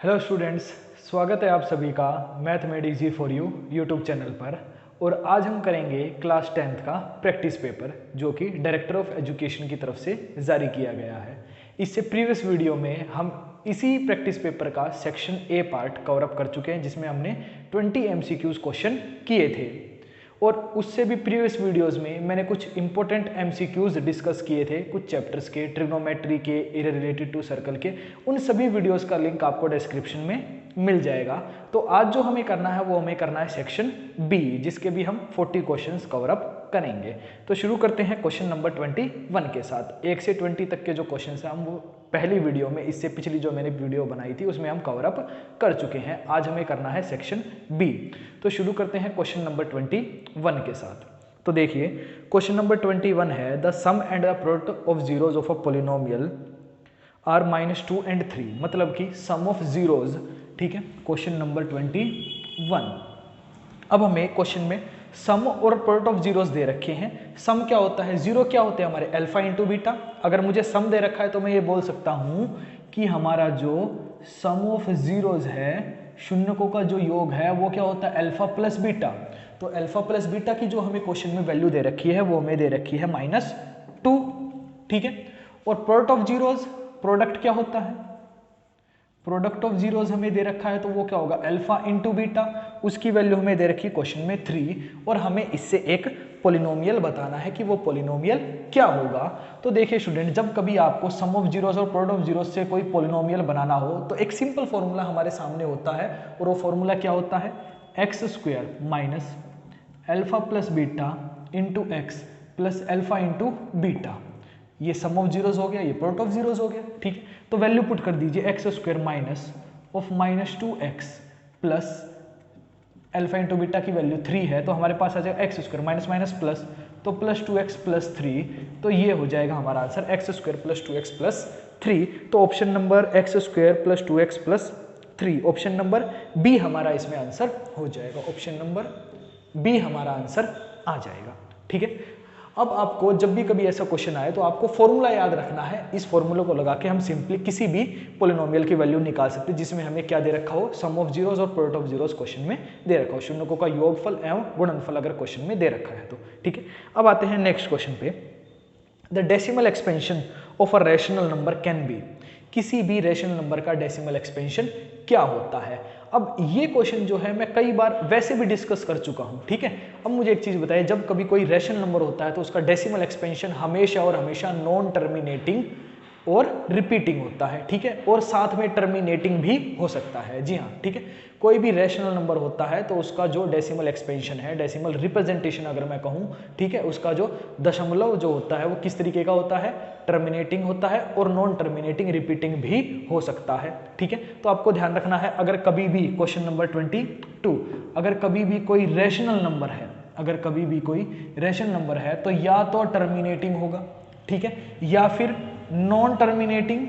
Hello students, स्वागत है आप सभी का mathematics G for you YouTube channel पर। और आज हम करेंगे क्लास 10th का प्रैक्टिस पेपर जो कि डायरेक्टर ऑफ एजुकेशन की तरफ से जारी किया गया है। इससे प्रीवियस वीडियो में हम इसी प्रैक्टिस पेपर का section A part cover up कर चुके हैं जिसमें हमने 20 एमसीक्यूज क्वेश्चन किए थे। और उससे भी प्रीवियस वीडियोस में मैंने कुछ इंपॉर्टेंट एमसीक्यूज डिस्कस किए थे, कुछ चैप्टर्स के, ट्रिग्नोमेट्री के, एरिया रिलेटेड टू सर्कल के। उन सभी वीडियोस का लिंक आपको डिस्क्रिप्शन में मिल जाएगा। तो आज जो हमें करना है वो हमें करना है सेक्शन बी, जिसके भी हम 40 क्वेश्चंस कवर अप करेंगे। तो शुरू करते हैं क्वेश्चन नंबर 21 के साथ। 1 से 20 तक के जो क्वेश्चन हैं हम वो पहली वीडियो में, इससे पिछली जो मैंने वीडियो बनाई थी उसमें हम कवर अप कर चुके हैं। आज हमें करना है सेक्शन बी। तो शुरू करते हैं क्वेश्चन नंबर 21 के साथ। तो देखिए क्वेश्चन नंबर 21 है the sum and the product of zeroes of a polynomial are -2 and 3, मतलब कि सम ऑफ जीरोज। ठीक है, क्वेश्चन नंबर 21। अब हमें क्वेश्चन में सम और प्रोडक्ट ऑफ जीरोस दे रखे हैं। सम क्या होता है, जीरो क्या होते हैं हमारे, अल्फा इंटू बीटा। अगर मुझे सम दे रखा है तो मैं ये बोल सकता हूं कि हमारा जो सम ऑफ जीरोस है, शून्यकों का जो योग है वो क्या होता है, अल्फा प्लस बीटा। तो अल्फा प्लस बीटा की जो हमें क्वेश्चन में वैल्यू दे रखी है वो हमें दे रखी है -2। ठीक है, और प्रोडक्ट ऑफ जीरोस, प्रोडक्ट क्या होता है, प्रोडक्ट ऑफ जीरोस हमें दे रखा है तो वो क्या होगा, अल्फा इंटू बीटा। उसकी वैल्यू हमें दे रखी है क्वेश्चन में 3, और हमें इससे एक पोलिनोमियल बताना है कि वो पोलिनोमियल क्या होगा। तो देखिए स्टूडेंट, जब कभी आपको सम ऑफ जीरोस और प्रोडक्ट ऑफ जीरोस से कोई पोलिनोमियल बनाना हो तो एक सिंपल फॉर्मूला हमारे सामने होता है, और वो फॉर्मूला क्या होता है, x² minus alpha plus beta into x plus alpha into beta. ये सम ऑफ जीरोस हो गया, ये प्रोडक्ट ऑफ जीरोस हो गया। ठीक है, तो वैल्यू पुट कर दीजिए, x² minus of -2x plus alpha into beta की वैल्यू 3 है तो हमारे पास आ जाएगा x² माइनस माइनस प्लस, तो +2x प्लस 3, तो ये हो जाएगा हमारा answer x² plus 2x plus 3। तो option number x² plus 2x plus 3, option number B हमारा इसमें आंसर हो जाएगा। ऑप्शन नंबर बी हमारा आंसर आ जाएगा। ठीक है, अब आपको जब भी कभी ऐसा क्वेश्चन आए तो आपको फॉर्मूला याद रखना है। इस फॉर्मूले को लगा के हम सिंपली किसी भी पोलिनोमियल की वैल्यू निकाल सकते हैं जिसमें हमें क्या दे रखा हो, सम ऑफ जीरोस और प्रोडक्ट ऑफ जीरोस क्वेश्चन में दे रखा हो, शून्यकों का योगफल एवं गुणनफल अगर क्वेश्चन में दे रखा है तो। ठीक है, अब आते हैं नेक्स्ट क्वेश्चन पे। The decimal expansion of a rational number can be, किसी भी रैशनल नंबर का डेसिमल एक्सपेंशन क्या होता है। अब ये क्वेश्चन जो है मैं कई बार वैसे भी डिस्कस कर चुका हूं। ठीक है, अब मुझे एक चीज बताइए, जब कभी कोई रैशनल नंबर होता है तो उसका डेसिमल एक्सपेंशन हमेशा और हमेशा नॉन टर्मिनेटिंग और रिपीटिंग होता है। ठीक है, और साथ में टर्मिनेटिंग भी हो सकता है। जी हाँ, ठीक है, कोई भी रैशनल नंबर होता है तो उसका जो डेसिमल एक्सपेंशन है, डेसिमल रिप्रेजेंटेशन अगर मैं कहूँ, ठीक है, उसका जो दशमलव जो होता है वो किस तरीके का होता है, टर्मिनेटिंग होता है, और नॉन टर्मिनेटिंग रिपीटिंग भी हो सकता है। ठीक है, तो आपको ध्यान रखना है, अगर कभी भी क्वेश्चन नंबर 22, अगर कभी भी कोई रैशनल नंबर है, अगर कभी भी कोई रैशनल नंबर है तो या तो टर्मिनेटिंग होगा, ठीक है, या फिर नॉन टर्मिनेटिंग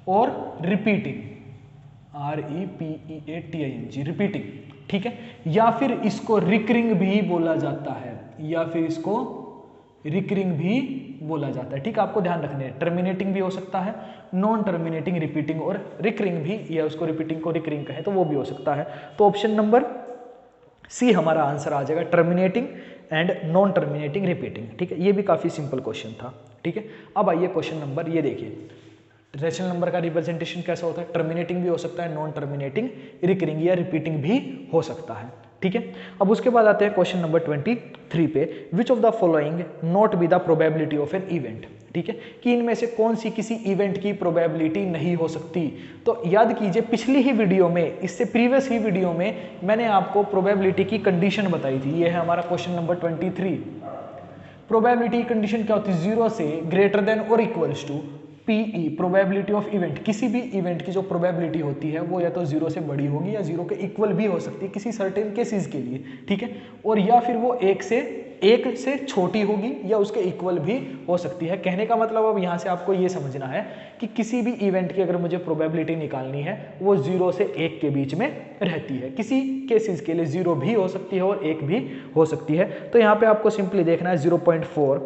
और रिपीटिंग, REPEATING, रिपीटिंग। ठीक है, या फिर इसको रिकरिंग भी बोला जाता है, या फिर इसको रिकरिंग भी बोला जाता है। ठीक है, आपको ध्यान रखना है, टर्मिनेटिंग भी हो सकता है, नॉन टर्मिनेटिंग, रिपीटिंग और रिकरिंग भी, या उसको रिपीटिंग को रिकरिंग कहें तो वो भी हो सकता है। तो ऑप्शन नंबर सी हमारा आंसर आ जाएगा, terminating and non terminating repeating. ठीक है, ये भी काफी सिंपल क्वेश्चन था। ठीक है, अब आइए क्वेश्चन नंबर, ये देखिए रैशनल नंबर का रिप्रेजेंटेशन कैसा होता है, टर्मिनेटिंग भी हो सकता है, नॉन टर्मिनेटिंग, रिकरिंग या रिपीटिंग भी हो सकता है। ठीक है, अब उसके बाद आते हैं क्वेश्चन नंबर 23 पे, which of the following not be the probability of an event. ठीक है, कि इनमें से कौन सी किसी इवेंट की प्रोबेबिलिटी नहीं हो सकती। तो याद कीजिए पिछली ही वीडियो में, इससे प्रीवियस ही वीडियो में मैंने आपको प्रोबेबिलिटी की कंडीशन बताई थी। ये है हमारा क्वेश्चन नंबर 23। प्रोबेबिलिटी कंडीशन क्या होती है, 0 से ग्रेटर देन और equals to PE, probability of event. किसी भी इवेंट की जो प्रोबेबिलिटी होती है वो या तो 0 से बड़ी होगी या 0 के इक्वल भी हो सकती है किसी सर्टेन केसेस के लिए। ठीक है, और या फिर वो 1 से छोटी होगी या उसके इक्वल भी हो सकती है। कहने का मतलब अब यहाँ से आपको ये समझना है कि किसी भी इवेंट की अगर मुझे प्रोबेबिलिटी निकालनी है वो 0 से 1 के बीच में रहती है। किसी केसेस के लिए 0 भी हो सकती है और 1 भी हो सकती है। तो यहाँ पे आपको सिंपली देखना है 0.4,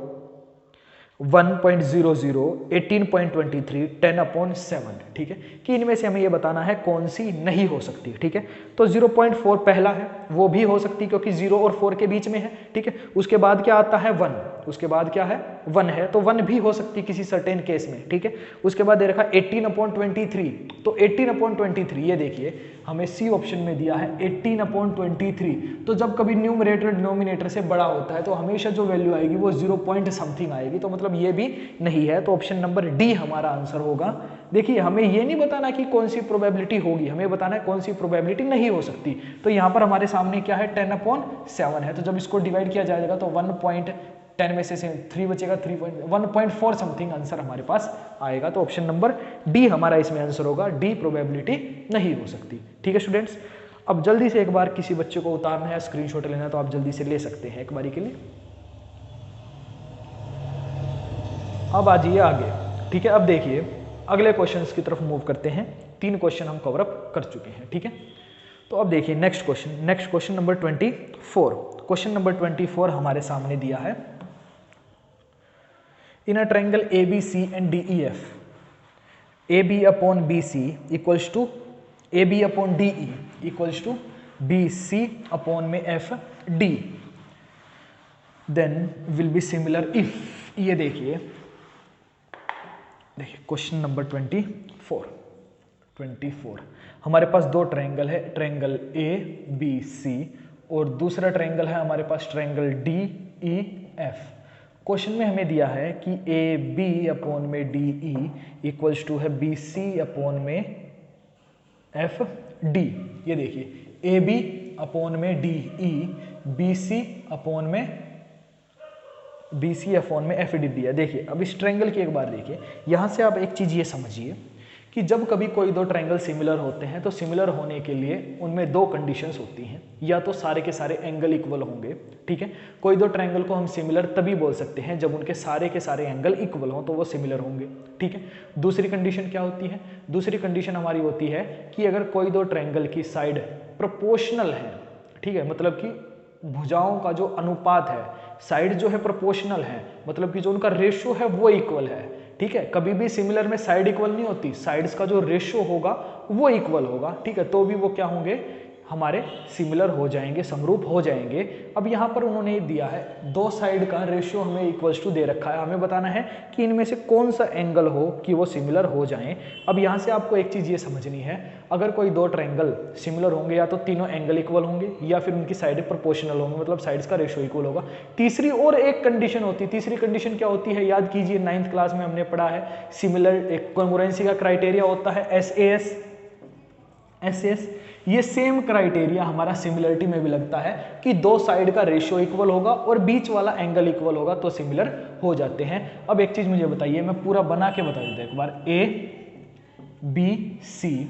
1.00, 18.23, 10/7, ठीक है, कि इनमें से हमें ये बताना है कौन सी नहीं हो सकती, ठीक है। तो 0.4 पहला है, वो भी हो सकती क्योंकि 0 और 4 के बीच में है, ठीक है। उसके बाद क्या आता है 1, उसके बाद क्या है 1 है, तो 1 भी हो सकती किसी सर्टेन केस में, ठीक है। उसके बाद दे रखा 18/23, तो 18/23 ये देखिए हमें सी ऑप्शन में दिया है 18/23, तो जब कभी न्यूमरेटर डिनोमिनेटर से बड़ा होता है तो हमेशा जो वैल्यू आएगी वो 0 पॉइंट समथिंग आएगी, तो मतलब ये भी नहीं है, तो ऑप्शन नंबर डी हमारा आंसर होगा। देखिए हमें ये नहीं बताना कि कौन सी प्रोबेबिलिटी होगी, हमें बताना है कौन सी प्रोबेबिलिटी नहीं हो सकती। तो यहाँ पर हमारे सामने क्या है 10/7 है, तो जब इसको डिवाइड किया जाएगा तो 1.10 में से 3 बचेगा, 1.4 समथिंग आंसर हमारे पास आएगा, तो ऑप्शन नंबर डी हमारा इसमें आंसर होगा, डी प्रोबेबिलिटी नहीं हो सकती, ठीक है स्टूडेंट्स। अब जल्दी से एक बार किसी बच्चे को उतारना है, स्क्रीनशॉट लेना है तो आप जल्दी से ले सकते हैं एक बारी के लिए। अब आ जाइए आगे, ठीक है। अब देखिए अगले क्वेश्चंस की तरफ मूव करते हैं, 3 क्वेश्चन हम कवर अप कर चुके हैं, ठीक है। तो अब देखिए next question number 24। Question number 24 हमारे सामने दिया है, in a triangle ABC and DEF, AB/BC equals to AB/DE equals to BC/में FD, then will be similar if, ये देखिए क्वेश्चन नंबर 24 हमारे पास 2 ट्रायंगल है, ट्रायंगल ABC और दूसरा ट्रायंगल है हमारे पास ट्रायंगल DEF। क्वेश्चन में हमें दिया है कि AB/में DE इक्वल्स टू है BC/में FD, ये देखिए AB/में DE BC/में FD दिया। देखिए अब इस ट्रायंगल की एक बार देखिए, यहाँ से आप एक चीज़ ये समझिए कि जब कभी कोई 2 ट्रायंगल सिमिलर होते हैं तो सिमिलर होने के लिए उनमें 2 कंडीशंस होती हैं, या तो सारे के सारे एंगल इक्वल होंगे, ठीक है। कोई 2 ट्रायंगल को हम सिमिलर तभी बोल सकते हैं जब उनके सारे के सारे एंगल इक्वल हों, तो वो सिमिलर होंगे, ठीक है। दूसरी कंडीशन क्या होती है, दूसरी कंडीशन हमारी होती है कि अगर कोई 2 ट्रायंगल की साइड प्रोपोर्शनल है, ठीक है, मतलब कि भुजाओं का जो अनुपात है, साइड जो है प्रोपोर्शनल है, मतलब कि जो उनका रेशियो है वो इक्वल है, ठीक है। कभी भी सिमिलर में साइड इक्वल नहीं होती, साइड्स का जो रेशियो होगा वो इक्वल होगा, ठीक है, तो भी वो क्या होंगे, हमारे सिमिलर हो जाएंगे, समरूप हो जाएंगे। अब यहाँ पर उन्होंने दिया है 2 साइड का रेशियो हमें इक्वल्स टू दे रखा है, हमें बताना है कि इनमें से कौन सा एंगल हो कि वो सिमिलर हो जाएं। अब यहाँ से आपको एक चीज़ ये समझनी है, अगर कोई 2 ट्रायंगल सिमिलर होंगे या तो तीनों एंगल इक्वल होंगे या फिर उनकी साइड प्रोपोर्शनल होंगे, मतलब साइड्स का रेशियो इक्वल होगा। तीसरी और एक कंडीशन होती है, तीसरी कंडीशन क्या होती है, याद कीजिए 9th क्लास में हमने पढ़ा है, सिमिलर कॉन्ग्रुएंसी का क्राइटेरिया होता है SAS। ये सेम क्राइटेरिया हमारा सिमिलरिटी में भी लगता है कि 2 साइड का रेशियो इक्वल होगा और बीच वाला एंगल इक्वल होगा तो सिमिलर हो जाते हैं। अब एक चीज मुझे बताइए, मैं पूरा बना के बता देता हूं एक बार, ABC,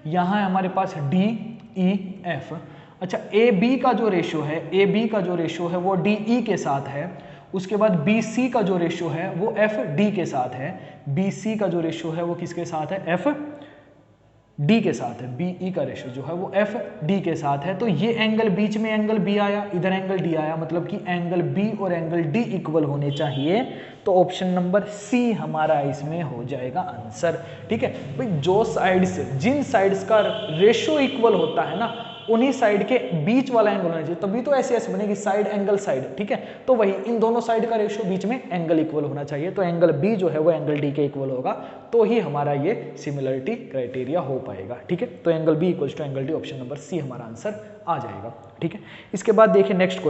यहाँ है हमारे पास DEF। अच्छा AB का जो रेशियो है वो DE के साथ है, उसके बाद BC का जो रेशियो है वो FD के साथ है, BC का जो रेशियो है वो किसके साथ है, FD के साथ है, BE का रेशियो जो है वो FD के साथ है। तो ये एंगल, बीच में एंगल B आया, इधर एंगल D आया, मतलब कि एंगल B और एंगल D इक्वल होने चाहिए, तो ऑप्शन नंबर C हमारा इसमें हो जाएगा आंसर। ठीक है भाई, जो साइड्स, जिन साइड्स का रेशियो इक्वल होता है ना, उन्हीं साइड के बीच वाला एंगल होना चाहिए, तभी तो ऐसे ऐसे बनेगी, साइड एंगल साइड। ठीक है, तो वही इन दोनों साइड का रेशियो बीच में एंगल इक्वल होना चाहिए, तो एंगल B जो है वो एंगल D के इक्वल होगा, तो ही हमारा ये सिमिलरिटी क्राइटेरिया हो पाएगा। ठीक है, तो angle B equals to angle D, option number C हमारा आंसर आ जाएगा। ठीक है, इसके बाद देखिए नेक्स्ट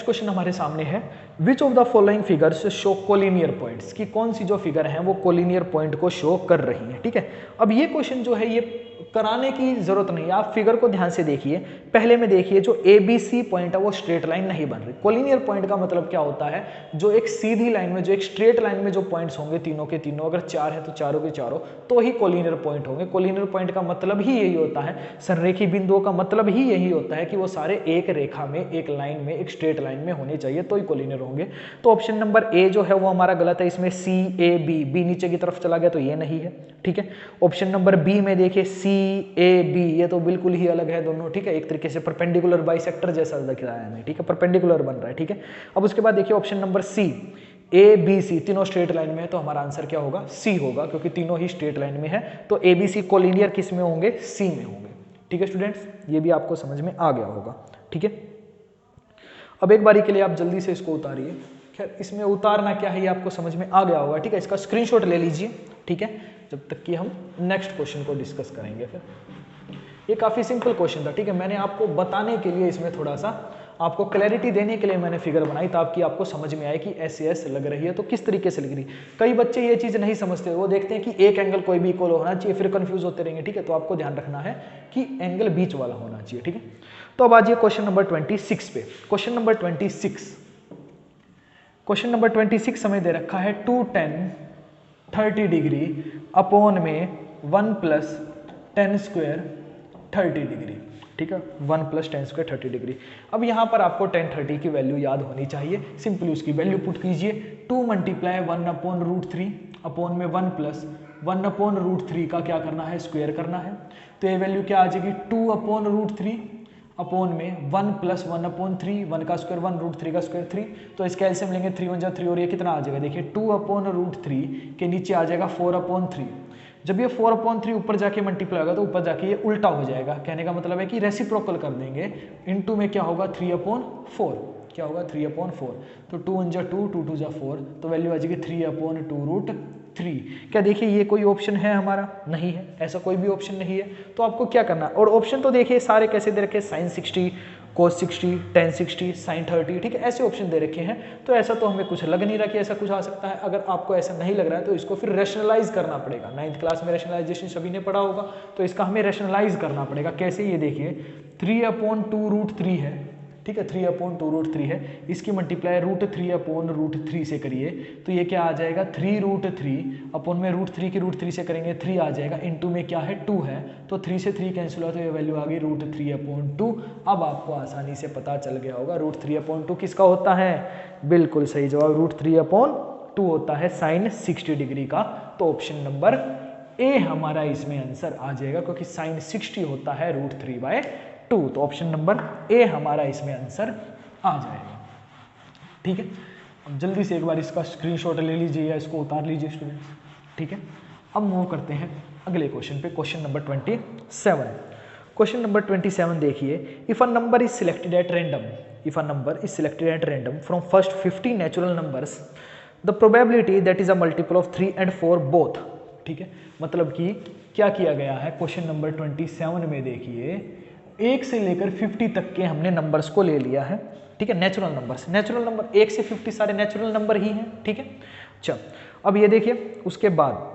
क्वेश्चन हमारे सामने है, which of the following figures show collinear points, कि कौन सी जो फिगर है वो कोलिनियर पॉइंट को शो कर रही है। ठीक है, अब ये क्वेश्चन जो है ये कराने की जरूरत नहीं है, आप फिगर को ध्यान से देखिए। पहले में देखिए जो ABC पॉइंट है वो स्ट्रेट लाइन नहीं बन रही। कोलिनियर पॉइंट का मतलब क्या होता है, जो एक सीधी लाइन में, जो एक स्ट्रेट लाइन में जो पॉइंट्स होंगे तीनों के तीनों, अगर 4 है तो चारों के चारों, तो ही कोलिनियर पॉइंट होंगे। कोलिनियर पॉइंट का मतलब ही यही होता है, संरेखी बिंदुओं का मतलब ही यही होता है कि वो सारे एक रेखा में, एक लाइन में, एक स्ट्रेट लाइन में होने चाहिए, तो ही कोलिनियर होंगे। तो ऑप्शन नंबर A जो है वो हमारा गलत है, इसमें CAB, B नीचे की तरफ चला गया तो ये नहीं है। ठीक है, ऑप्शन नंबर B में देखिए ए बी, ये तो बिल्कुल ही अलग है दोनों, ठीक है, एक तरीके से परपेंडिकुलर बाइसेक्टर जैसा दिख रहा है हमें, ठीक है, परपेंडिकुलर बन रहा है, ठीक है। अब उसके बाद देखिए option number C, A B C तीनों स्ट्रेट लाइन में है, तो हमारा आंसर क्या होगा, सी होगा, क्योंकि तीनों ही स्ट्रेट लाइन में है, तो ए बी सी कोलिनियर किस में होंगे, सी में होंगे, ठीक है स्टूडेंट्स, ये भी आपको समझ में आ गया होगा, ठीक है। अब एक बारी के लिए आप जल्दी से इसको उतारिए, खैर इसमें उतारना क्या है ये आपको समझ में आ गया होगा, ठीक है, इसका स्क्रीनशॉट ले लीजिए, ठीक है, जब तक कि हम नेक्स्ट क्वेश्चन को डिस्कस करेंगे। फिर ये काफ़ी सिंपल क्वेश्चन था, ठीक है, मैंने आपको बताने के लिए इसमें थोड़ा सा आपको क्लैरिटी देने के लिए मैंने फिगर बनाई, ताकि आपको समझ में आए कि ऐसे लग रही है तो किस तरीके से लग रही है। कई बच्चे ये चीज़ नहीं समझते, वो देखते हैं कि एक एंगल कोई भी इक्वल होना चाहिए, फिर कंफ्यूज होते रहेंगे, ठीक है, तो आपको ध्यान रखना है कि एंगल बीच वाला होना चाहिए, ठीक है। तो अब आइए क्वेश्चन नंबर 26 पे। क्वेश्चन नंबर 26 हमें दे रखा है 2 tan 30 डिग्री अपॉन में 1 + tan स्क्वायर 30 डिग्री, ठीक है, 1 + tan स्क्वायर 30 डिग्री। अब यहाँ पर आपको tan 30 की वैल्यू याद होनी चाहिए, सिंपली उसकी वैल्यू पुट कीजिए, 2 × 1/√3 अपॉन में 1 + 1/√3 का क्या करना है, स्क्वायर करना है, तो ये वैल्यू क्या आ जाएगी, 2/√3 अपॉन में 1 + 1/3, 1 का स्क्वायर 1√3 का स्क्वायर 3, तो इसका एलसीएम लेंगे 3 × 1 = 3, और ये कितना आ जाएगा, देखिए 2/√3 के नीचे आ जाएगा 4/3। जब ये 4/3 ऊपर जाके मल्टीप्लाई होगा तो ऊपर जाके ये उल्टा हो जाएगा, कहने का मतलब है कि रेसिप्रोकल कर देंगे, इनटू में क्या होगा 3/4, क्या होगा 3/4, तो 2 × 2 2 × 2 = 4, तो वैल्यू आ जाएगी 3/2√3। क्या देखिए ये कोई ऑप्शन है हमारा, नहीं है, ऐसा कोई भी ऑप्शन नहीं है, तो आपको क्या करना है, और ऑप्शन तो देखिए सारे कैसे दे रखे, sin 60 cos 60 tan 60 sin 30, ठीक है, ऐसे ऑप्शन दे रखे हैं, तो ऐसा तो हमें कुछ लग नहीं रहा कि ऐसा कुछ आ सकता है। अगर आपको ऐसा नहीं लग रहा है तो इसको फिर रैशनलाइज करना पड़ेगा, 9th क्लास में रैशनलाइजेशन सभी ने पढ़ा होगा, तो इसका हमें रैशनलाइज करना पड़ेगा। कैसे, ये देखिए 3/2√3 है, ठीक है, 3/2√3 है, इसकी मल्टीप्लाई √3/√3 से करिए, तो ये क्या आ जाएगा 3√3 अपॉन में √3 की √3 से करेंगे 3 आ जाएगा, इनटू में क्या है 2 है, तो 3 से 3 कैंसिल हुआ, तो ये वैल्यू आ गई √3/2। अब आपको आसानी से पता चल गया होगा √3/2 किसका होता है, बिल्कुल सही जवाब √3/2 होता है sin 60 डिग्री का, तो ऑप्शन नंबर ए हमारा इसमें आंसर आ जाएगा, क्योंकि sin 60 होता है √3/2, तो ऑप्शन नंबर ए हमारा इसमें आंसर आ जाएगा, ठीक है। अब जल्दी से एक बार इसका स्क्रीनशॉट ले लीजिए या इसको उतार लीजिए स्टूडेंट्स, ठीक है। अब मूव करते हैं अगले क्वेश्चन पे, क्वेश्चन नंबर 27। क्वेश्चन नंबर 27 देखिए, if a number is selected at random from first 50 natural numbers, the probability that is a multiple of 3 and 4 both, ठीक है, मतलब कि क्या किया गया है क्वेश्चन नंबर 27 में, देखिए 1 से लेकर 50 तक के हमने नंबर्स को ले लिया है, ठीक है, नेचुरल नंबर 1 से 50 सारे नेचुरल नंबर ही हैं, ठीक है। चल अब ये देखिए, उसके बाद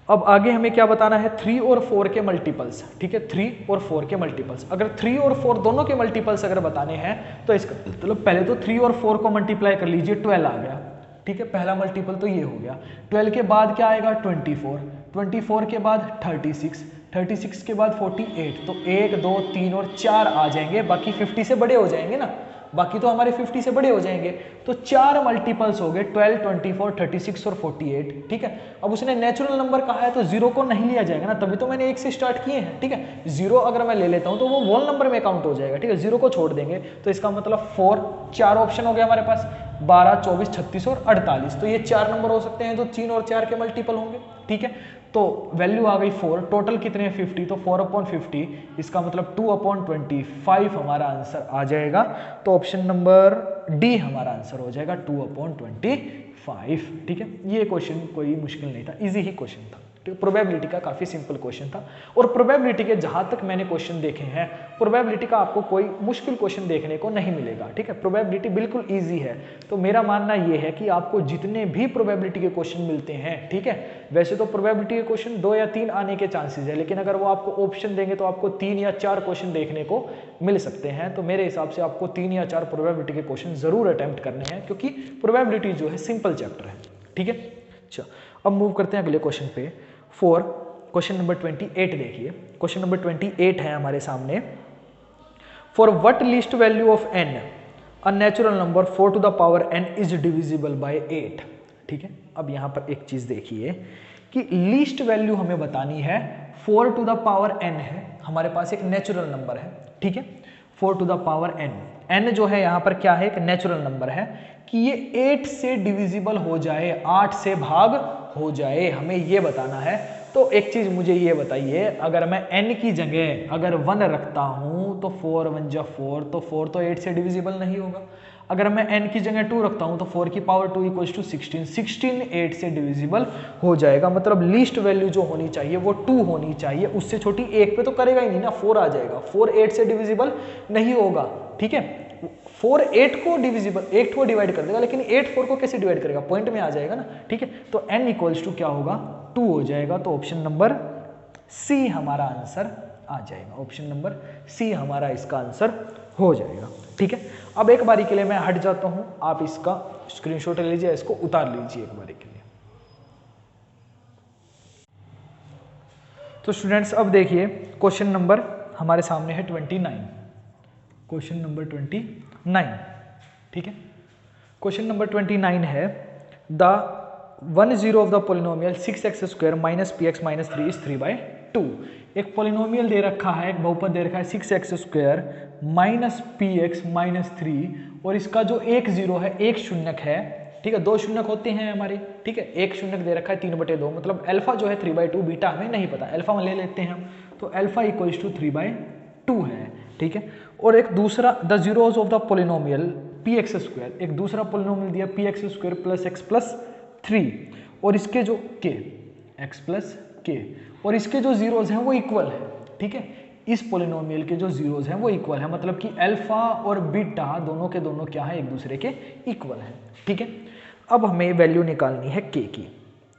अब आगे हमें क्या बताना है, 3 और 4 के मल्टीपल्स, ठीक है, 3 और 4 के मल्टीपल्स। अगर 3 और 4 दोनों के मल्टीपल्स अगर बताने हैं तो इसका मतलब पहले तो 3 और 4 को मल्टीप्लाई कर लीजिए, 12 आ गया, ठीक है, पहला मल्टीपल तो ये हो गया। 12 के बाद क्या आएगा 24, 24 के बाद 36, 36 के बाद 48, तो 1 2 3 और 4 आ जाएंगे, बाकी 50 से बड़े हो जाएंगे ना, बाकी तो हमारे 50 से बड़े हो जाएंगे, तो 4 मल्टीपल्स हो गए 12, 24, 36 और 48, ठीक है। अब उसने नेचुरल नंबर कहा है तो 0 को नहीं लिया जाएगा ना, तभी तो मैंने 1 से स्टार्ट किए हैं, ठीक है। 0 अगर मैं ले लेता हूं तो वो होल नंबर में काउंट हो जाएगा, ठीक है, 0 को छोड़ देंगे, तो इसका मतलब 4, 4 ऑप्शन हो गया हमारे पास, 12, 24, 36 और 48, तो ये 4 नंबर हो सकते हैं, तो 3 और 4 के मल्टीपल होंगे, ठीक है। तो वैल्यू आ गई 4, टोटल कितने हैं 50, तो 4/50, इसका मतलब 2/25 हमारा आंसर आ जाएगा, तो ऑप्शन नंबर डी हमारा आंसर हो जाएगा 2/25, ठीक है। ये क्वेश्चन कोई मुश्किल नहीं था, इजी ही क्वेश्चन था, ठीक है, प्रोबेबिलिटी का काफी सिंपल क्वेश्चन था, और प्रोबेबिलिटी के जहां तक मैंने क्वेश्चन देखे हैं, प्रोबेबिलिटी का आपको कोई मुश्किल क्वेश्चन देखने को नहीं मिलेगा, ठीक है, प्रोबेबिलिटी बिल्कुल इजी है। तो मेरा मानना यह है कि आपको जितने भी प्रोबेबिलिटी के क्वेश्चन मिलते हैं, ठीक है, वैसे तो प्रोबेबिलिटी के क्वेश्चन 2 या 3 आने के चांसेस है, लेकिन अगर वो आपको ऑप्शन देंगे तो आपको 3 या 4 क्वेश्चन देखने को मिल सकते हैं, तो मेरे हिसाब से आपको 3 या 4 प्रोबेबिलिटी के क्वेश्चन जरूर अटेम्प्ट करने हैं, क्योंकि प्रोबेबिलिटी जो है सिंपल चैप्टर है, ठीक है। अच्छा, अब मूव करते हैं अगले क्वेश्चन पे, क्वेश्चन नंबर 28 देखिए, क्वेश्चन नंबर 28 है हमारे सामने, for what least value of n a natural number 4 to the power n is divisible by 8, ठीक है। अब यहाँ पर एक चीज देखिए कि लीस्ट वैल्यू हमें बतानी है 4 टू द पावर n है, हमारे पास एक नेचुरल नंबर है, ठीक है, 4 to the power n। n जो है यहाँ पर क्या है, एक नेचुरल नंबर है कि ये 8 से डिविजिबल हो जाए, 8 से भाग हो जाए, हमें ये बताना है। तो एक चीज मुझे ये बताइए, अगर मैं n की जगह अगर 1 रखता हूं तो 4 1 जा 4, तो 4 तो 8 से डिविजिबल नहीं होगा। अगर मैं n की जगह 2 रखता हूं तो 4 की पावर 2 इक्वल्स टू 16, 16 8 से डिविजिबल हो जाएगा। मतलब लीस्ट वैल्यू जो होनी चाहिए वो 2 होनी चाहिए, उससे छोटी 1 पे तो करेगा ही नहीं ना, 4 आ जाएगा, 4 8 से डिविजिबल नहीं होगा, ठीक है। 4 8 को डिविजिबल, 8 को डिवाइड कर देगा, लेकिन 8 4 को कैसे डिवाइड करेगा, पॉइंट में आ जाएगा ना, ठीक है। तो n इक्वल्स टू क्या होगा, 2 हो जाएगा। तो ऑप्शन नंबर सी हमारा आंसर आ जाएगा, ऑप्शन नंबर सी हमारा इसका आंसर हो जाएगा, ठीक है। अब एक बारी के लिए मैं हट जाता हूं, आप इसका स्क्रीनशॉट ले लीजिए, इसको उतार लीजिए एक बारी के लिए। तो स्टूडेंट्स अब देखिए क्वेश्चन नंबर हमारे सामने है 29, क्वेश्चन नंबर 29, ठीक है। क्वेश्चन नंबर 29 है the 1 0 of the polynomial 6x square minus px minus 3 is 3/2। एक पोलिनोमियल दे रखा है, एक बहुपद दे रखा है 6x square minus px minus 3, और इसका जो एक जीरो है, एक शून्यक है, ठीक है, दो शून्यक होते हैं हमारे, ठीक है, एक शून्यक दे रखा है 3/2, मतलब अल्फा जो है 3/2, बीटा हमें नहीं पता, अल्फा में ले लेते हैं हम, तो अल्फा इक्वल्स टू 3/2 है, ठीक है। और एक दूसरा the zeros of the polynomial px square, एक दूसरा पोलिनोमियल दिया px square plus x plus 3, और इसके जो k x प्लस k, और इसके जो जीरोज हैं वो इक्वल है, ठीक है, इस पोलिनोमियल के जो जीरोज हैं वो इक्वल है, मतलब कि अल्फा और बीटा दोनों के दोनों क्या है, एक दूसरे के इक्वल है, ठीक है। अब हमें वैल्यू निकालनी है k की।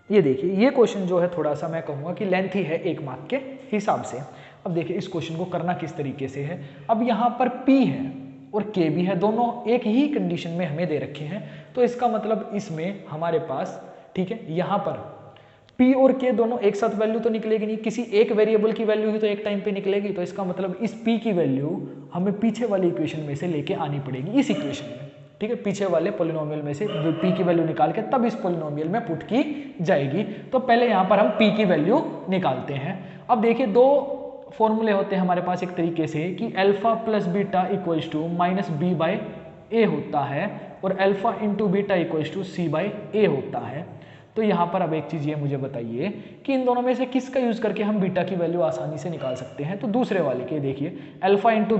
ये देखिए ये क्वेश्चन जो है थोड़ा सा मैं कहूँगा कि लेंथी है 1 मार्क के हिसाब से। अब देखिए इस क्वेश्चन को करना किस तरीके से है, अब यहाँ पर p है और k भी है, दोनों एक ही कंडीशन में हमें दे रखे हैं, तो इसका मतलब इसमें हमारे पास, ठीक है, यहाँ पर p और k दोनों एक साथ वैल्यू तो निकलेगी नहीं, किसी एक वेरिएबल की वैल्यू ही तो एक टाइम पे निकलेगी, तो इसका मतलब इस p की वैल्यू हमें पीछे वाली इक्वेशन में से लेके आनी पड़ेगी, इस इक्वेशन में, ठीक है, पीछे वाले पोलिनोमियल में से p की वैल्यू निकाल के तब इस पोलिनोमियल में पुट की जाएगी। तो पहले यहाँ पर हम p की वैल्यू निकालते हैं। अब देखिए दो फॉर्मूले होते हैं हमारे पास एक तरीके से कि alpha plus beta equals to minus B by A होता है, और alpha into beta equals to C by A होता है। तो यहाँ पर अब एक चीज़ ये मुझे बताइए कि इन दोनों में से किसका यूज़ करके हम बीटा की वैल्यू आसानी से निकाल सकते हैं। तो दूसरे वाले के देखिए alpha into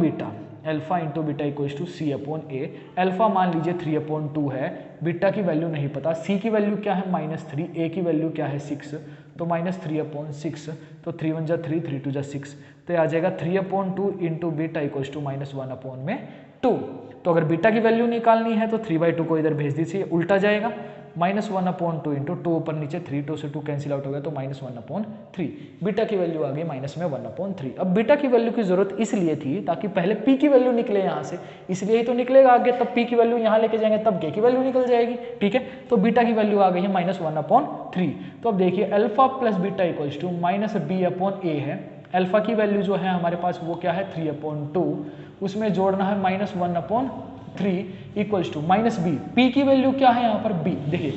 beta equals to C upon A, alpha मान लीजिए 3/2 है, बीटा की वैल्यू नहीं पता, सी की वैल्यू क्या है -3, ए की वैल्यू क्या है 6, तो -3/6, तो 3 1 जा 3, 3 2 जा 6, तो आ जाएगा 3/2 इंटू बीटा इक्वल्स टू -1/2। तो अगर बीटा की वैल्यू निकालनी है तो 3/2 को इधर भेज दीजिए, उल्टा जाएगा, -1/2 इंटू 2 ऊपर नीचे 3, 2 से 2 कैंसिल आउट हो गया, तो -1/3, बीटा की वैल्यू आ गई -1/3। अब बीटा की वैल्यू की जरूरत इसलिए थी ताकि पहले p की वैल्यू निकले यहाँ से, इसलिए ही तो निकलेगा आगे, तब p की वैल्यू यहाँ लेके जाएंगे तब k की वैल्यू निकल जाएगी, ठीक है। तो बीटा की वैल्यू आ गई है -1/3। तो अब देखिए alpha plus beta equals to -b/a है, अल्फा की वैल्यू जो है हमारे पास वो क्या है 3/2, उसमें जोड़ना है -1/3 इक्वल्स टू -b, p की वैल्यू क्या है यहाँ पर b, देखिए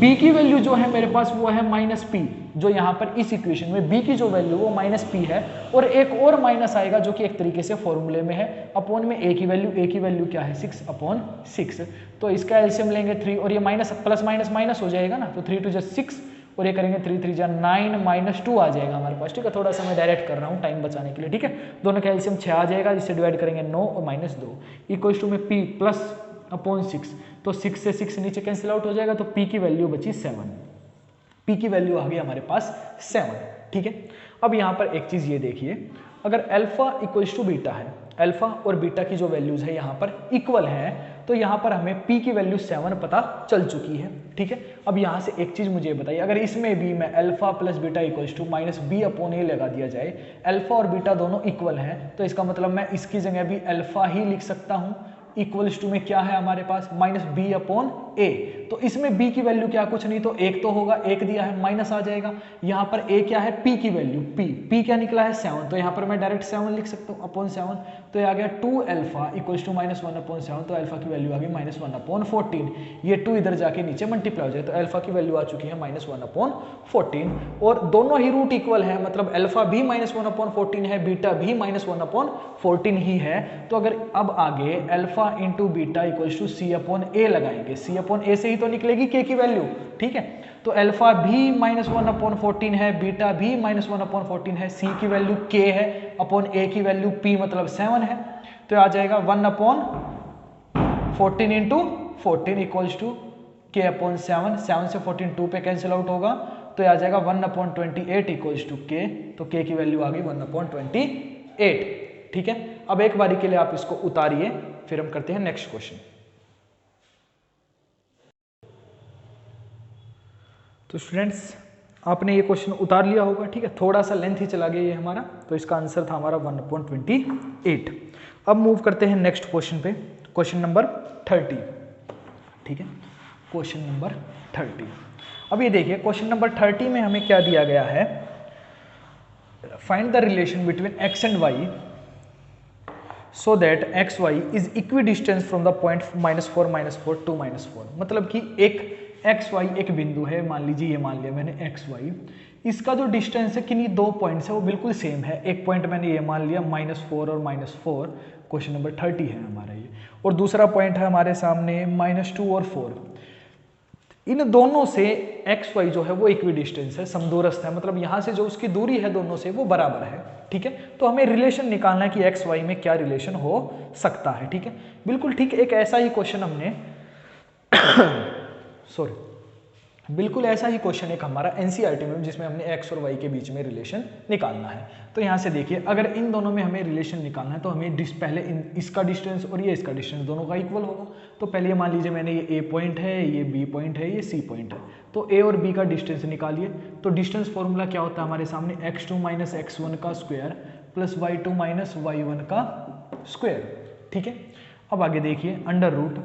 b की वैल्यू जो है मेरे पास वो है -p, जो यहाँ पर इस इक्वेशन में b की जो वैल्यू वो -p है, और एक और माइनस आएगा जो कि एक तरीके से फॉर्मूले में है, अपॉन में a की वैल्यू क्या है 6/6, तो इसका एलसीएम लेंगे 3, और ये माइनस प्लस माइनस माइनस हो जाएगा ना, तो 3 2 जा 6, और ये करेंगे 3 3 जा 9 -2 आ जाएगा हमारे पास, ठीक है। थोड़ा सा मैं डायरेक्ट कर रहा हूँ टाइम बचाने के लिए, ठीक है। दोनों का एलसीएम 6 आ जाएगा, जिससे डिवाइड करेंगे 9 और -2 इक्वल्स टू में p प्लस अपॉन 6, तो 6 से 6 नीचे कैंसिल आउट हो जाएगा, तो p की वैल्यू बची 7, p की वैल्यू आ गई हमारे पास 7, ठीक है। अब यहाँ पर एक चीज़ ये देखिए, अगर अल्फा इक्वल्स टू बीटा है, अल्फा और बीटा की जो वैल्यूज है यहाँ पर इक्वल है, तो यहाँ पर हमें p की वैल्यू 7 पता चल चुकी है, ठीक है। अब यहाँ से एक चीज़ मुझे बताइए, अगर इसमें भी मैं alpha plus beta equals to -b/a लगा दिया जाए, अल्फा और बीटा दोनों इक्वल हैं, तो इसका मतलब मैं इसकी जगह भी अल्फा ही लिख सकता हूँ, इक्वल्स टू में क्या है हमारे पास -b/a ए। तो इसमें बी की वैल्यू क्या, कुछ नहीं तो एक तो होगा, एक दिया है, माइनस आ जाएगा। यहाँ पर ए क्या है, पी की वैल्यू, पी क्या निकला है 7, तो यहाँ पर मैं डायरेक्ट 7 लिख सकता हूँ अपॉन 7। तो ये आ गया 2 अल्फा इक्वल्स टू -1/7, तो अल्फा की वैल्यू आ गई -1/14। ये 2 इधर जाके नीचे मल्टीप्लाई हो जाए, तो अल्फा की वैल्यू आ चुकी है -1/14। और दोनों ही रूट इक्वल है, मतलब अल्फा भी -1/14 है, बीटा भी -1/14 ही है। तो अगर अब आगे alpha into beta equals to C upon A लगाएंगे, सी अपॉन ए से ही तो निकलेगी के की वैल्यू, ठीक है। तो अल्फा भी -1/14 है, बीटा भी -1/14 है, सी की वैल्यू के है, अपॉन ए की वैल्यू पी मतलब 7 है। तो आ जाएगा 1/14 इंटू 14 इक्वल्स टू के अपॉन 7, 7 से 14 2 पे कैंसिल आउट होगा, तो आ जाएगा 1/28 इक्वल्स टू के, तो के की वैल्यू आ गई 1/28, ठीक है। अब एक बारी के लिए आप इसको उतारिए, फिर हम करते हैं नेक्स्ट क्वेश्चन। तो स्टूडेंट्स आपने ये क्वेश्चन उतार लिया होगा, ठीक है, थोड़ा सा लेंथ ही चला गया ये हमारा, तो इसका आंसर था हमारा 1/28। अब मूव करते हैं नेक्स्ट क्वेश्चन पे, क्वेश्चन नंबर 30, ठीक है, क्वेश्चन नंबर 30। अब ये देखिए क्वेश्चन नंबर 30 में हमें क्या दिया गया है, find the relation between x and y so that X Y is equidistant from the point -4 -4 to -4। मतलब कि एक एक्स वाई एक बिंदु है, मान लीजिए ये मान लिया मैंने एक्स वाई, इसका जो डिस्टेंस है किन्हीं दो पॉइंट्स है वो बिल्कुल सेम है। एक पॉइंट मैंने ये मान लिया -4 और -4, क्वेश्चन नंबर 30 है हमारा ये, और दूसरा पॉइंट है हमारे सामने -2 और 4। इन दोनों से एक्स वाई जो है वो इक्वी डिस्टेंस है, समदूरस्थ है, मतलब यहाँ से जो उसकी दूरी है दोनों से वो बराबर है, ठीक है। तो हमें रिलेशन निकालना है कि एक्स वाई में क्या रिलेशन हो सकता है, ठीक है, बिल्कुल ठीक। एक ऐसा ही क्वेश्चन हमने सॉरी बिल्कुल ऐसा ही क्वेश्चन एक हमारा एनसीईआरटी में, जिसमें हमने एक्स और वाई के बीच में रिलेशन निकालना है। तो यहाँ से देखिए अगर इन दोनों में हमें रिलेशन निकालना है तो हमें पहले इसका डिस्टेंस और ये इसका डिस्टेंस दोनों का इक्वल होगा। तो पहले ये मान लीजिए मैंने ये ए पॉइंट है, ये बी पॉइंट है, ये सी पॉइंट है, तो ए और बी का डिस्टेंस निकालिए। तो डिस्टेंस फॉर्मूला क्या होता है हमारे सामने, x2 - x1 का स्क्वायर प्लस y2 - y1 का स्क्वायर, ठीक है। अब आगे देखिए अंडर रूट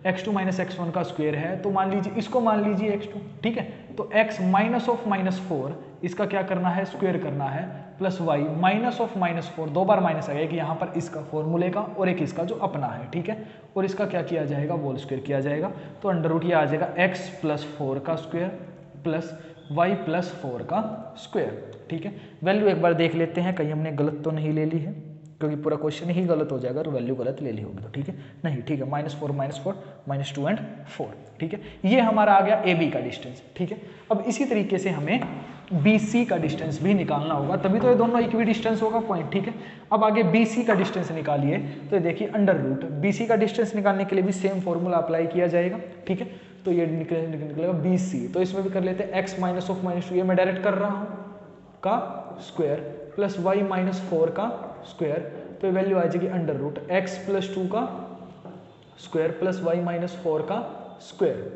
x2 - x1 का स्क्वायर है, तो मान लीजिए इसको मान लीजिए x2, ठीक है। तो x -(-4) इसका क्या करना है, स्क्वायर करना है, प्लस y -(-4) दो बार माइनस आ गया कि यहाँ पर इसका फॉर्मूले का और एक इसका जो अपना है, ठीक है। और इसका क्या किया जाएगा, होल स्क्वायर किया जाएगा। तो अंडर रूट ये आ जाएगा x + 4 का स्क्वायर प्लस y + 4 का स्क्वायर, ठीक है। वैल्यू एक बार देख लेते हैं कहीं हमने गलत तो नहीं ले ली है, क्योंकि पूरा क्वेश्चन ही गलत हो जाएगा और वैल्यू गलत ले ली होगी तो, ठीक है, नहीं, ठीक है, -4 -4 -2 एंड 4, ठीक है। ये हमारा आ गया ए बी का डिस्टेंस, ठीक है। अब इसी तरीके से हमें बी सी का डिस्टेंस भी निकालना होगा, तभी तो ये दोनों इक्वी डिस्टेंस होगा पॉइंट, ठीक है। अब आगे बी सी का डिस्टेंस निकालिए, तो देखिए अंडर रूट बी सी का डिस्टेंस निकालने के लिए भी सेम फॉर्मूला अप्लाई किया जाएगा, ठीक है। तो ये निकलेगा बी सी, तो इसमें भी कर लेते हैं x -(-2), ये मैं डायरेक्ट कर रहा हूँ, का स्क्वायर प्लस y -4 का स्क्वायर, तो वैल्यू आ जाएगी अंडर रूट x + 2 का स्क्वायर प्लस y -4 का स्क्वायर,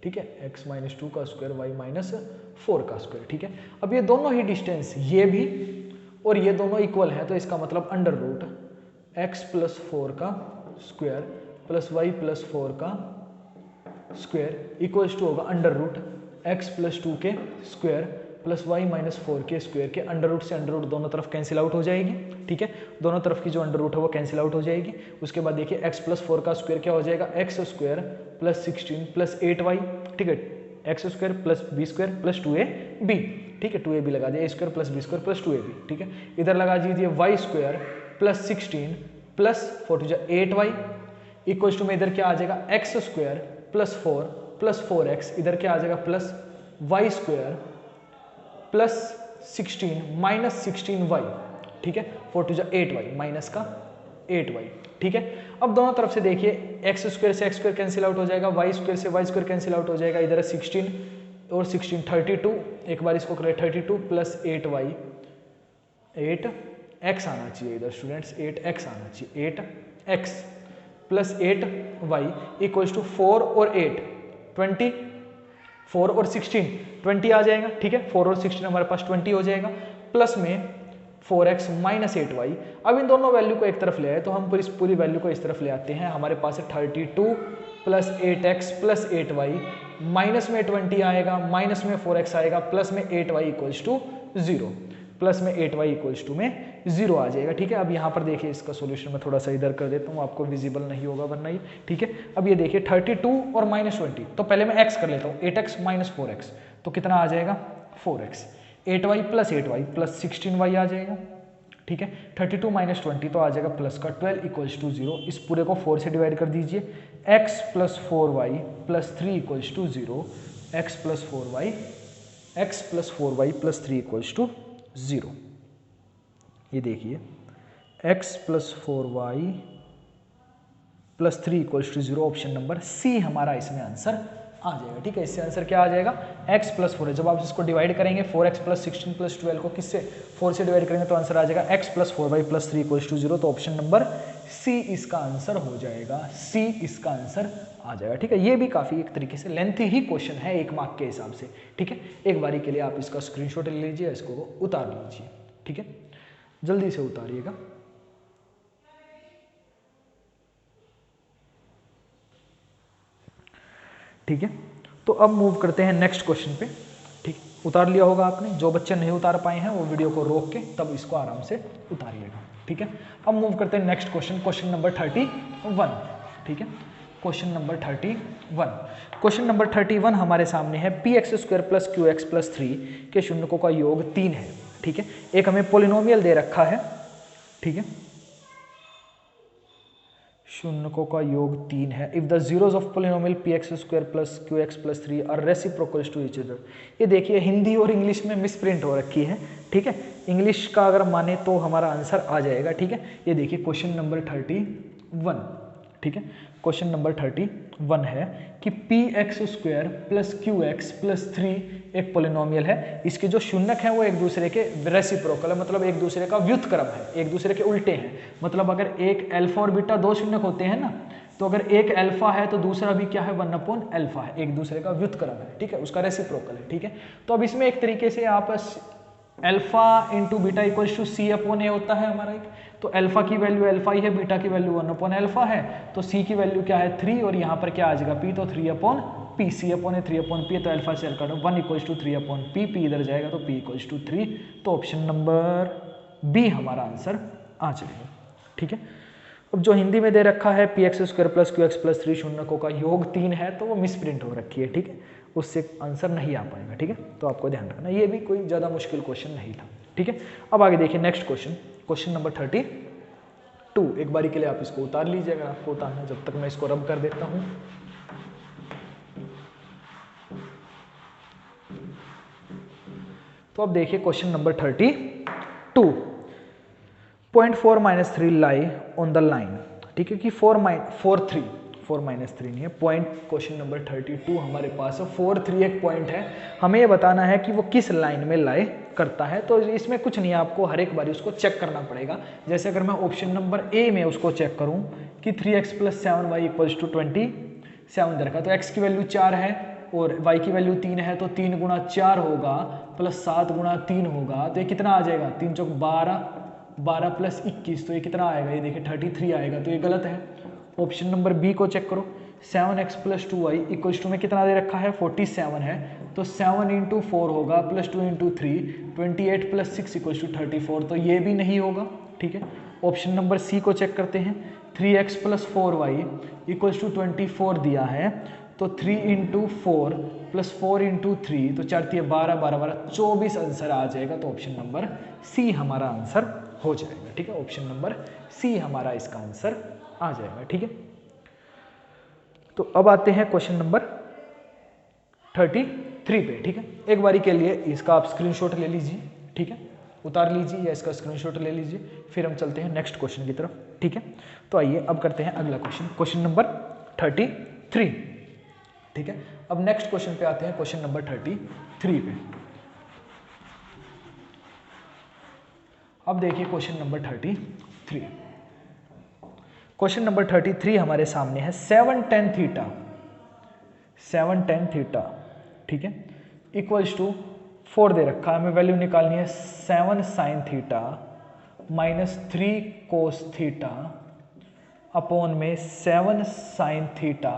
ठीक है, x - 2 का स्क्वायर y -4 का स्क्वायर, ठीक है। अब ये दोनों ही डिस्टेंस ये भी और ये दोनों इक्वल है, तो इसका मतलब अंडर रूट x + 4 का स्क्वायर प्लस y + 4 का स्क्वायर इक्वल्स टू होगा अंडर रूट x + 2 के स्क्वायर प्लस y -4 के स्क्वायर के अंडर रूट से अंडर रूट दोनों तरफ कैंसिल आउट हो जाएगी, ठीक है। दोनों तरफ की जो अंडर रूट है वो कैंसिल आउट हो जाएगी। उसके बाद देखिए x + 4 का स्क्वायर क्या हो जाएगा, x² + 16 + 8y, ठीक है, x² + b² + 2ab, ठीक है, 2ab लगा दिया, a² + b² + 2ab, ठीक है। इधर लगा दीजिए y² + 16 + 4 = 8y इक्वल्स टू में इधर क्या आ जाएगा, x² + 4 + 4x, इधर क्या आ जाएगा प्लस y² + 16 - 16y, ठीक है, 4 = 8y माइनस का 8y, ठीक है। अब दोनों तरफ से देखिए x² से x² कैंसिल आउट हो जाएगा, y² से y² कैंसिल आउट हो जाएगा, इधर है 16 और 16 32, एक बार इसको करें 32 + 8y, 8x आना चाहिए इधर स्टूडेंट्स, 8x आना चाहिए, 8x + 8y इक्वल्स टू 4 और 8 20, 4 और 16 20 आ जाएगा, ठीक है, 4 और 16 हमारे पास 20 हो जाएगा, प्लस में 4x - 8y। अब इन दोनों वैल्यू को एक तरफ ले आए तो हम पूरी वैल्यू को इस तरफ ले आते हैं, हमारे पास है 32 plus 8x plus 8y, minus में 20 आएगा, माइनस में 4x आएगा, प्लस में 8y इक्वल्स टू 0, प्लस में 8y इक्वल्स टू में 0 आ जाएगा। ठीक है, अब यहाँ पर देखिए इसका सोल्यूशन मैं थोड़ा सा इधर कर देता हूँ, आपको विजिबल नहीं होगा वरना ये। ठीक है, अब ये देखिए 32 और माइनस 20, तो पहले मैं x कर लेता हूँ, 8x माइनस 4x, तो कितना आ जाएगा 4x, 8y प्लस 16y आ जाएगा। ठीक है, 32 माइनस 20 तो आ जाएगा प्लस का 12 इक्वल्स टू 0, इस पूरे को 4 से डिवाइड कर दीजिए, x plus 4y plus 3 equals to 0, x plus 4y plus 3 equals to 0। ये देखिए x plus 4y plus 3 equals to 0, option number C हमारा इसमें आंसर आ जाएगा। ठीक है, इससे आंसर क्या आ जाएगा, x प्लस 4 है, जब आप इसको डिवाइड करेंगे 4x प्लस 16 प्लस 12 को किससे 4 से डिवाइड करेंगे तो आंसर आ जाएगा x plus 4y plus 3 equals to 0, तो ऑप्शन नंबर सी इसका आंसर हो जाएगा, सी इसका आंसर आ जाएगा। ठीक है, ये भी काफ़ी एक तरीके से लेंथी ही क्वेश्चन है 1 मार्क के हिसाब से। ठीक है, एक बारी के लिए आप इसका स्क्रीनशॉट ले लीजिए, इसको उतार लीजिए। ठीक है, जल्दी से उतारिएगा। ठीक है, तो अब मूव करते हैं नेक्स्ट क्वेश्चन पे। ठीक, उतार लिया होगा आपने, जो बच्चे नहीं उतार पाए हैं वो वीडियो को रोक के तब इसको आराम से उतारिएगा। ठीक है, अब मूव करते हैं नेक्स्ट क्वेश्चन, क्वेश्चन नंबर 31। ठीक है, क्वेश्चन नंबर 31, क्वेश्चन नंबर 31 हमारे सामने है px² प्लस qx प्लस 3 के शून्यकों का योग 3 है। ठीक है, एक हमें पोलिनोमियल दे रखा है। ठीक है, शून्यकों का योग 3 है। If the zeroes of polynomial px² plus qx plus 3 are reciprocal to each other. ये देखिए हिंदी और इंग्लिश में मिसप्रिंट हो रखी है। ठीक है, इंग्लिश का अगर माने तो हमारा आंसर आ जाएगा। ठीक है, ये देखिए क्वेश्चन नंबर 31। ठीक है, क्वेश्चन नंबर 31 है कि px² प्लस qx प्लस 3 एक पोलिनोमियल है, इसके जो शून्यक हैं वो एक दूसरे के रेसिप्रोकल है, मतलब एक दूसरे का व्युत्क्रम है, एक दूसरे के उल्टे हैं। मतलब अगर एक अल्फा और बीटा दो शून्यक होते हैं ना, तो अगर एक अल्फा है तो दूसरा भी क्या है 1/अल्फा है, एक दूसरे का व्युत्क्रम है। ठीक है, उसका रेसिप्रोकल है। ठीक है, तो अब इसमें एक तरीके से आप alpha into beta equals to C upon A होता है हमारा एक, तो अल्फा की वैल्यू अल्फा ही है, बीटा की वैल्यू 1/अल्फा है, तो सी की वैल्यू क्या है 3 और यहाँ पर क्या आ जाएगा p, तो 3/p, सी अपॉन ए 3/p, तो अल्फा से alpha 1 equals to 3/p, p इधर जाएगा तो p इक्वल्स टू 3, तो ऑप्शन नंबर बी हमारा आंसर आ जाएगा। ठीक है, अब जो हिंदी में दे रखा है px² प्लस qx प्लस 3 शून्यकों का योग 3 है, तो वो मिसप्रिंट हो रखी है। ठीक है, उससे आंसर नहीं आ पाएगा। ठीक है, तो आपको ध्यान रखना, ये भी कोई ज़्यादा मुश्किल क्वेश्चन नहीं था। ठीक है, अब आगे देखिए नेक्स्ट क्वेश्चन, क्वेश्चन नंबर 32। एक बारी के लिए आप इसको उतार लीजिए अगर आपको उतारना है, जब तक मैं इसको रब कर देता हूँ। तो अब देखिए question number 32, 0.4 - 3 lie on the line. ठीक है, कि 4 - 3 नहीं है, पॉइंट क्वेश्चन नंबर 32 हमारे पास है, 4 3 एक पॉइंट है, हमें ये बताना है कि वो किस लाइन में लाई करता है। तो इसमें कुछ नहीं है, आपको हर एक बार उसको चेक करना पड़ेगा। जैसे अगर मैं ऑप्शन नंबर ए में उसको चेक करूं कि 3x plus 7y equals to 27 दे रखा, तो x की वैल्यू 4 है और y की वैल्यू 3 है, तो 3 गुणा 4 होगा प्लस 7 गुणा 3 होगा, तो ये कितना आ जाएगा 3 चौक 12, 12 प्लस 21, तो ये कितना आएगा, ये देखिए 33 आएगा, तो ये गलत है। ऑप्शन नंबर बी को चेक करो, 7x plus 2y equals to में कितना दे रखा है 47 है, तो 7 इंटू 4 होगा plus 2 into 3, 28 plus 6 equals to 34, तो ये भी नहीं होगा। ठीक है, ऑप्शन नंबर सी को चेक करते हैं, 3x plus 4y equals to 24 दिया है, तो 3 इंटू 4 प्लस 4 इंटू 3, तो 4 12 12 12 24 आंसर आ जाएगा, तो ऑप्शन नंबर सी हमारा आंसर हो जाएगा। ठीक है, ऑप्शन नंबर सी हमारा इसका आंसर आ जाएगा। ठीक है, तो अब आते हैं क्वेश्चन नंबर 33 पे। ठीक है, एक बारी के लिए इसका आप स्क्रीनशॉट ले लीजिए। ठीक है, उतार लीजिए या इसका स्क्रीनशॉट ले लीजिए, फिर हम चलते हैं नेक्स्ट क्वेश्चन की तरफ। ठीक है, तो आइए अब करते हैं अगला क्वेश्चन, क्वेश्चन नंबर 33। ठीक है, अब नेक्स्ट क्वेश्चन पे आते हैं, क्वेश्चन नंबर 33 पे। अब देखिए क्वेश्चन नंबर 33, क्वेश्चन नंबर 33 हमारे सामने है 7 tan थीटा, 7 tan थीटा। ठीक है, इक्वल्स टू 4 दे रखा है, हमें वैल्यू निकालनी है 7 sin theta minus 3 cos theta upon में 7 sin theta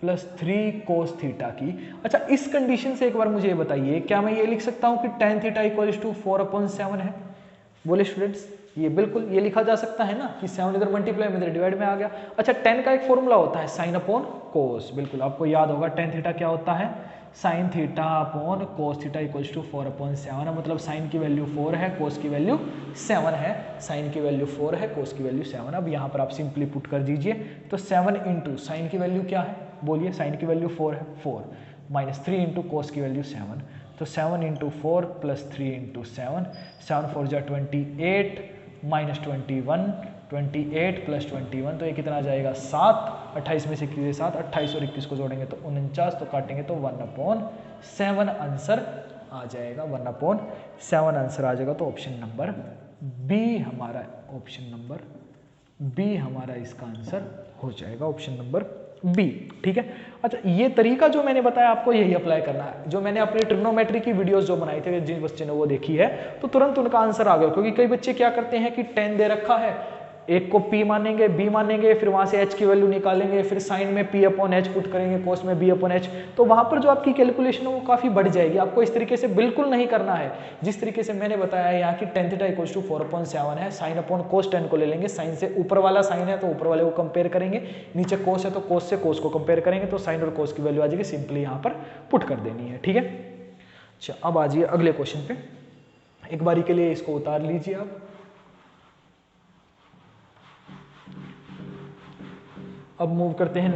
plus 3 cos theta की। अच्छा, इस कंडीशन से एक बार मुझे ये बताइए, क्या मैं ये लिख सकता हूँ कि tan थीटा इक्वल्स टू 4/7 है? बोले स्टूडेंट्स, ये बिल्कुल ये लिखा जा सकता है ना कि 7 इधर मल्टीप्लाई में इधर डिवाइड में आ गया। अच्छा, tan का एक फॉर्मूला होता है साइन अपॉन कोस, बिल्कुल आपको याद होगा tan थीटा क्या होता है, sine theta upon cos theta equals to 4/7 है, मतलब साइन की वैल्यू 4 है, कोस की वैल्यू 7 है, साइन की वैल्यू 4 है, कोस की वैल्यू 7। अब यहाँ पर आप सिंपली पुट कर दीजिए, तो 7 इंटू साइन की वैल्यू क्या है, बोलिए, साइन की वैल्यू 4 है, 4 माइनस 3 इंटू कोस की वैल्यू 7, तो 7 इंटू 4 प्लस 3 इंटू 7, 7 4 जा 28 माइनस 21, 28 प्लस 21, तो ये कितना आ जाएगा 7, 28 में से कीजिए 7, 28 और 21 को जोड़ेंगे तो 49, तो काटेंगे तो 1/7 आंसर आ जाएगा, 1/7 आंसर आ जाएगा। तो ऑप्शन नंबर बी हमारा, ऑप्शन नंबर बी हमारा इसका आंसर हो जाएगा, ऑप्शन नंबर बी। ठीक है। अच्छा, ये तरीका जो मैंने बताया आपको यही अप्लाई करना है। जो मैंने अपनी ट्रिग्नोमेट्री की वीडियोस जो बनाई थे, जिन बच्चे ने वो देखी है तो तुरंत उनका आंसर आ गया, क्योंकि कई बच्चे क्या करते हैं कि tan दे रखा है, एक को p मानेंगे, b मानेंगे, फिर वहां से h की वैल्यू निकालेंगे, फिर साइन में p अपॉन h पुट करेंगे, कोस में b अपॉन h, तो वहां पर जो आपकी कैलकुलेशन है वो काफी बढ़ जाएगी। आपको इस तरीके से बिल्कुल नहीं करना है, जिस तरीके से मैंने बताया है यहाँ की tan थीटा इक्वल्स टू 4/7 है, साइन अपॉन कोस tan को ले लेंगे, साइन से ऊपर वाला साइन है तो ऊपर वाले को कंपेयर करेंगे, नीचे कोस है तो कोस से कोस को कंपेयर करेंगे, तो साइन और कोस की वैल्यू आ जाएगी, सिंपली यहाँ पर पुट कर देनी है। ठीक है। अच्छा, अब आ जाइए अगले क्वेश्चन पे, एक बारी के लिए इसको उतार लीजिए आप। अब मूव करते हैं